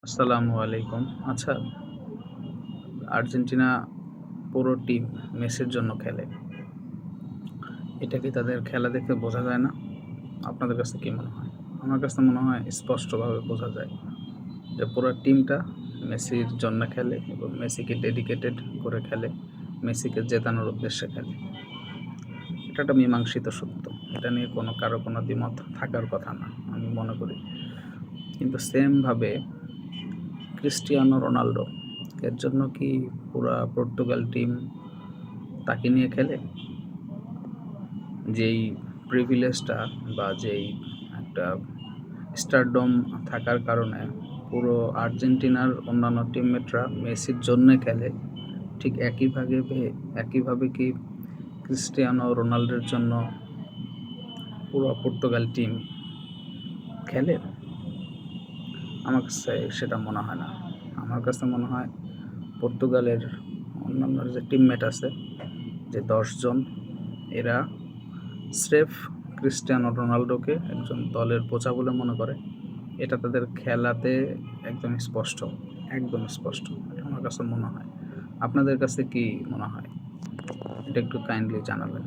আসসালামু আলাইকুম। আচ্ছা, আর্জেন্টিনা পুরো টিম মেসির জন্য খেলে। এটা কি তাদের খেলা দেখে বোঝা যায় না? আপনাদের কাছে কি মনে হয়? আমার কাছে মনে হয় স্পষ্টভাবে বোঝা যায় যে পুরা টিমটা মেসির জন্য খেলে এবং মেসিকে ডেডিকেটেড করে খেলে, মেসিকে জেতানোর উদ্দেশ্যে খেলে। এটা একটা মীমাংসিত সত্য। এটা নিয়ে কারো কোনো দ্বিমত থাকার কথা না, আমি মনে করি। কিন্তু সেমভাবে ক্রিস্টিয়ানো রোনালদো এর জন্য কি পুরা পর্তুগাল টিম তাকে নিয়ে খেলে? যেই প্রিভিলেজটা বা যেই একটা স্টারডম থাকার কারণে পুরো আর্জেন্টিনার অন্যান্য টিমমেটরা মেসির জন্যে খেলে, ঠিক একইভাবে কি ক্রিস্টিয়ানো রোনাল্ডোর জন্য পুরো পর্তুগাল টিম খেলে? আমার কাছে সেটা মনে হয় না। আমার কাছে মনে হয় পর্তুগালের অন্যান্য যে টিমমেট আছে, যে ১০ জন, এরা স্রেফ ক্রিস্টিয়ানো রোনালদোকে একজন দলের বোঝা বলে মনে করে। এটা তাদের খেলাতে একদম স্পষ্ট, একদম স্পষ্ট। এটা আমার কাছে মনে হয়। আপনাদের কাছে কি মনে হয়? এটা একটু কাইন্ডলি জানাবেন।